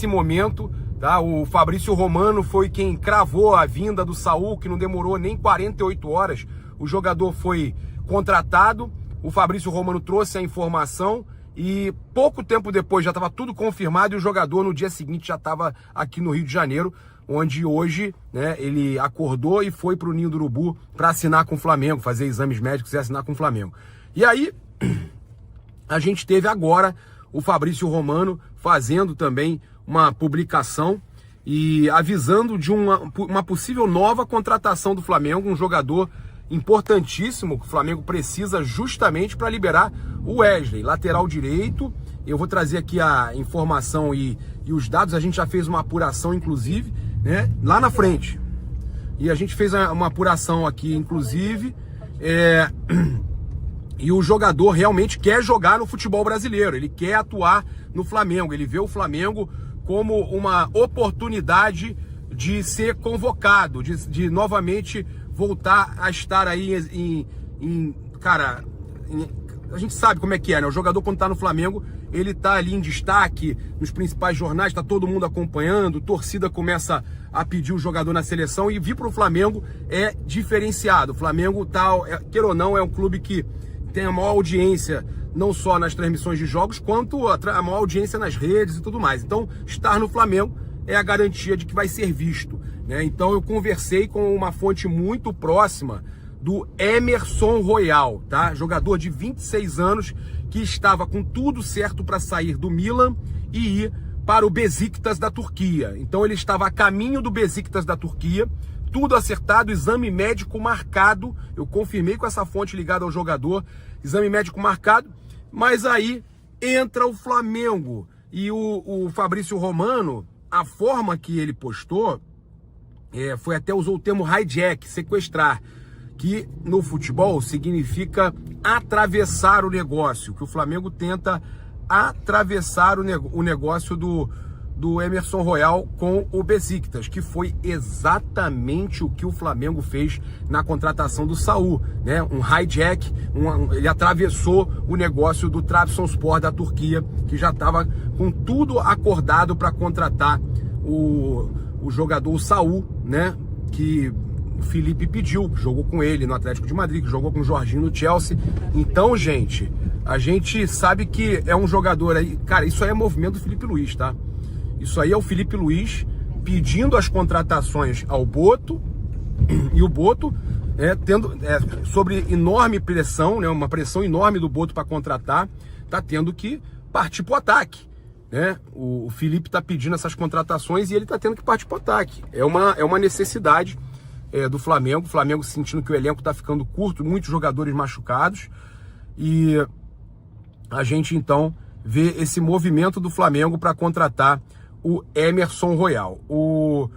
nesse momento, tá? O Fabrício Romano foi quem cravou a vinda do Saul, que não demorou nem 48 horas. O jogador foi contratado, o Fabrício Romano trouxe a informação e pouco tempo depois já estava tudo confirmado e o jogador no dia seguinte já estava aqui no Rio de Janeiro, onde hoje, né, ele acordou e foi para o Ninho do Urubu para assinar com o Flamengo, fazer exames médicos e assinar com o Flamengo. E aí, a gente teve agora o Fabrício Romano fazendo também uma publicação e avisando de uma possível nova contratação do Flamengo, um jogador importantíssimo que o Flamengo precisa justamente para liberar o Wesley, lateral direito. Eu vou trazer aqui a informação e os dados, a gente já fez uma apuração, inclusive, né, lá na frente. E a gente fez uma apuração aqui, inclusive, e o jogador realmente quer jogar no futebol brasileiro, ele quer atuar no Flamengo, ele vê o Flamengo como uma oportunidade de ser convocado, de novamente voltar a estar aí a gente sabe como é que é, né? O jogador quando tá no Flamengo, ele tá ali em destaque nos principais jornais, tá todo mundo acompanhando, torcida começa a pedir o jogador na seleção e vir pro Flamengo é diferenciado. O Flamengo queira ou não, é um clube que tem a maior audiência, não só nas transmissões de jogos, quanto a maior audiência nas redes e tudo mais. Então, estar no Flamengo é a garantia de que vai ser visto, né? Então, eu conversei com uma fonte muito próxima do Emerson Royal, tá? Jogador de 26 anos que estava com tudo certo para sair do Milan e ir para o Besiktas da Turquia. Então, ele estava a caminho do Besiktas da Turquia, tudo acertado, exame médico marcado. Eu confirmei com essa fonte ligada ao jogador, exame médico marcado, mas aí entra o Flamengo. E o Fabrício Romano, a forma que ele postou, foi até usou o termo hijack, sequestrar, que no futebol significa atravessar o negócio, que o Flamengo tenta atravessar o negócio do Emerson Royal com o Besiktas, que foi exatamente o que o Flamengo fez na contratação do Saul, né? Um hijack, ele atravessou o negócio do Trabzonspor da Turquia, que já estava com tudo acordado para contratar o jogador Saul, né? Que o Felipe pediu, jogou com ele no Atlético de Madrid, jogou com o Jorginho no Chelsea. Então, gente, a gente sabe que é um jogador aí, cara, isso aí é movimento do Felipe Luiz, tá? Isso aí é o Felipe Luiz pedindo as contratações ao Boto, e o Boto tendo sobre enorme pressão, né, uma pressão enorme do Boto para contratar, tá tendo que partir para o ataque, né? O Felipe está pedindo essas contratações e ele está tendo que partir para o ataque. É uma necessidade do Flamengo, o Flamengo sentindo que o elenco está ficando curto, muitos jogadores machucados, e a gente então vê esse movimento do Flamengo para contratar o Emerson Royal. O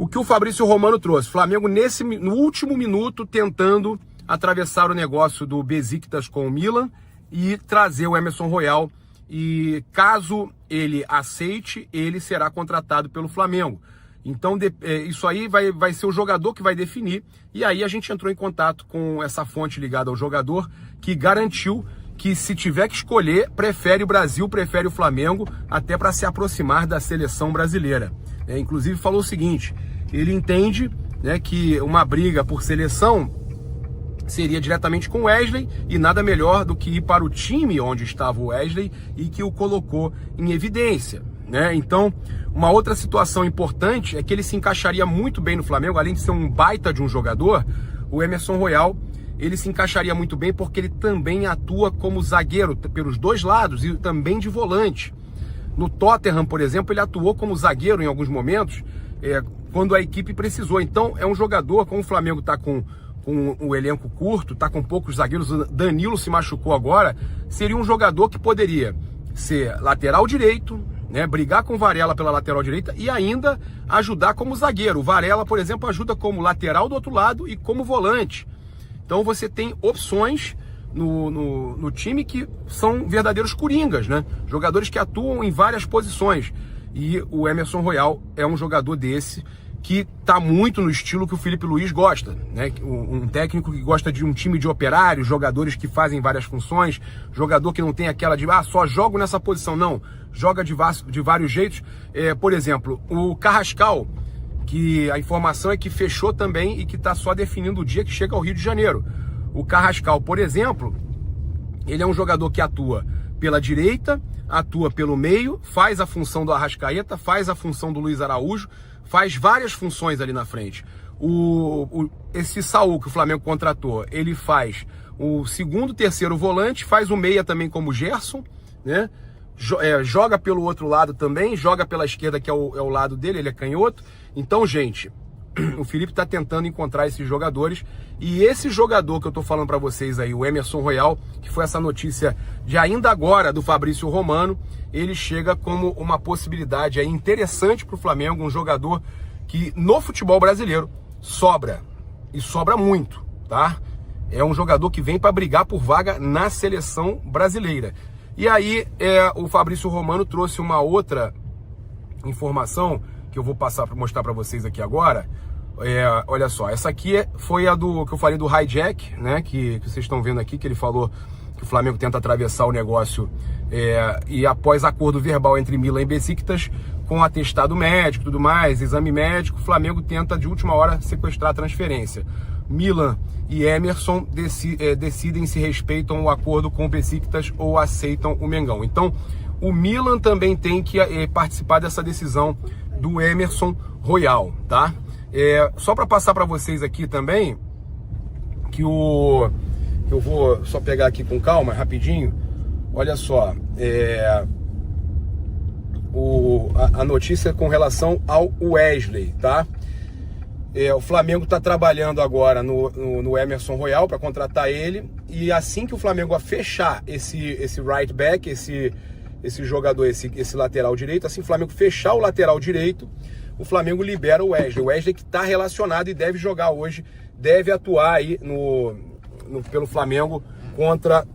que o Fabrício Romano trouxe, Flamengo no último minuto tentando atravessar o negócio do Besiktas com o Milan e trazer o Emerson Royal, e caso ele aceite, ele será contratado pelo Flamengo. Então isso aí vai ser o jogador que vai definir, e aí a gente entrou em contato com essa fonte ligada ao jogador, que garantiu que se tiver que escolher, prefere o Brasil, prefere o Flamengo, até para se aproximar da seleção brasileira. Inclusive falou o seguinte, ele entende, né, que uma briga por seleção seria diretamente com o Wesley, e nada melhor do que ir para o time onde estava o Wesley e que o colocou em evidência, né? Então, uma outra situação importante é que ele se encaixaria muito bem no Flamengo, além de ser um baita de um jogador, o Emerson Royal, ele se encaixaria muito bem porque ele também atua como zagueiro pelos dois lados e também de volante. No Tottenham, por exemplo, ele atuou como zagueiro em alguns momentos, quando a equipe precisou. Então, é um jogador, como o Flamengo está com o elenco curto, está com poucos zagueiros, Danilo se machucou agora, seria um jogador que poderia ser lateral direito, né, brigar com o Varela pela lateral direita e ainda ajudar como zagueiro. O Varela, por exemplo, ajuda como lateral do outro lado e como volante. Então você tem opções no time que são verdadeiros coringas, né? Jogadores que atuam em várias posições. E o Emerson Royal é um jogador desse que está muito no estilo que o Felipe Luiz gosta, né? Um técnico que gosta de um time de operários, jogadores que fazem várias funções, jogador que não tem aquela de, só jogo nessa posição. Não, joga de vários jeitos. Por exemplo, o Carrascal, que a informação é que fechou também e que está só definindo o dia que chega ao Rio de Janeiro. O Carrascal, por exemplo, ele é um jogador que atua pela direita, atua pelo meio, faz a função do Arrascaeta, faz a função do Luiz Araújo, faz várias funções ali na frente. Esse Saul que o Flamengo contratou, ele faz o segundo, terceiro volante, faz o meia também como Gerson, né? Joga pelo outro lado também, joga pela esquerda, que é o lado dele, ele é canhoto. Então, gente, o Felipe está tentando encontrar esses jogadores, e esse jogador que eu tô falando para vocês aí, o Emerson Royal, que foi essa notícia de ainda agora do Fabrício Romano, ele chega como uma possibilidade aí interessante para o Flamengo, um jogador que no futebol brasileiro sobra, e sobra muito, tá? É um jogador que vem para brigar por vaga na seleção brasileira. E aí o Fabrício Romano trouxe uma outra informação que eu vou mostrar para vocês aqui agora. Olha só, essa aqui foi a que eu falei do hijack, né? Que vocês estão vendo aqui, que ele falou que o Flamengo tenta atravessar o negócio e após acordo verbal entre Milan e Besiktas, com atestado médico e tudo mais, exame médico, o Flamengo tenta de última hora sequestrar a transferência. Milan e Emerson decidem se respeitam o acordo com o Besiktas ou aceitam o Mengão. Então, o Milan também tem que participar dessa decisão do Emerson Royal, tá? Só para passar para vocês aqui também, que eu vou só pegar aqui com calma, rapidinho. Olha só, a notícia com relação ao Wesley, tá? O Flamengo está trabalhando agora no Emerson Royal para contratar ele, e assim que o Flamengo fechar esse right back, esse jogador, esse lateral direito, assim que o Flamengo fechar o lateral direito, o Flamengo libera o Wesley. O Wesley que está relacionado e deve jogar hoje, deve atuar aí pelo Flamengo contra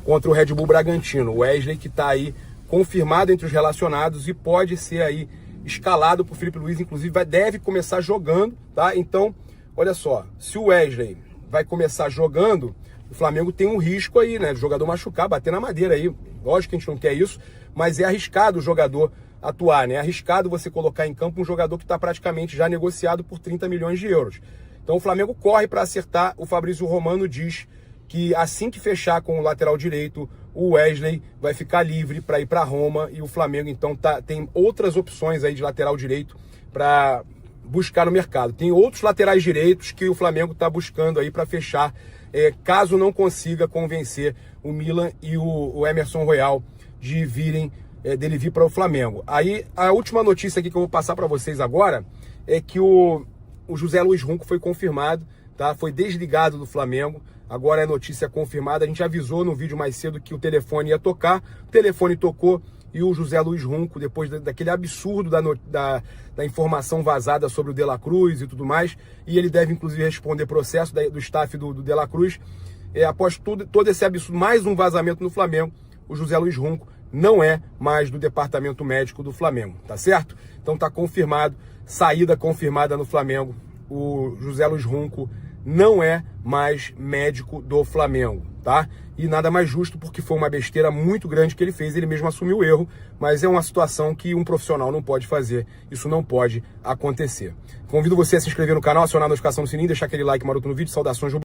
o Red Bull Bragantino. O Wesley que está aí confirmado entre os relacionados e pode ser aí escalado por Felipe Luiz, inclusive deve começar jogando, tá? Então, olha só, se o Wesley vai começar jogando, o Flamengo tem um risco aí, né? O jogador machucar, bater na madeira aí. Lógico que a gente não quer isso, mas é arriscado o jogador atuar, né? É arriscado você colocar em campo um jogador que está praticamente já negociado por 30 milhões de euros. Então o Flamengo corre para acertar. O Fabrício Romano diz que assim que fechar com o lateral direito, o Wesley vai ficar livre para ir para Roma, e o Flamengo então tem outras opções aí de lateral direito para buscar no mercado. Tem outros laterais direitos que o Flamengo está buscando aí para fechar, caso não consiga convencer o Milan e o Emerson Royal dele vir para o Flamengo. Aí a última notícia aqui que eu vou passar para vocês agora é que o José Luiz Runco foi confirmado, tá? Foi desligado do Flamengo. Agora é notícia confirmada. A gente avisou no vídeo mais cedo que o telefone ia tocar. O telefone tocou e o José Luiz Runco, depois daquele absurdo da informação vazada sobre o De La Cruz e tudo mais, e ele deve inclusive responder processo do staff do De La Cruz, após todo esse absurdo, mais um vazamento no Flamengo, o José Luiz Runco não é mais do departamento médico do Flamengo, tá certo? Então tá confirmado, saída confirmada no Flamengo, o José Luiz Runco não é mais médico do Flamengo, tá? E nada mais justo, porque foi uma besteira muito grande que ele fez, ele mesmo assumiu o erro, mas é uma situação que um profissional não pode fazer, isso não pode acontecer. Convido você a se inscrever no canal, acionar a notificação do sininho, deixar aquele like maroto no vídeo, saudações rubro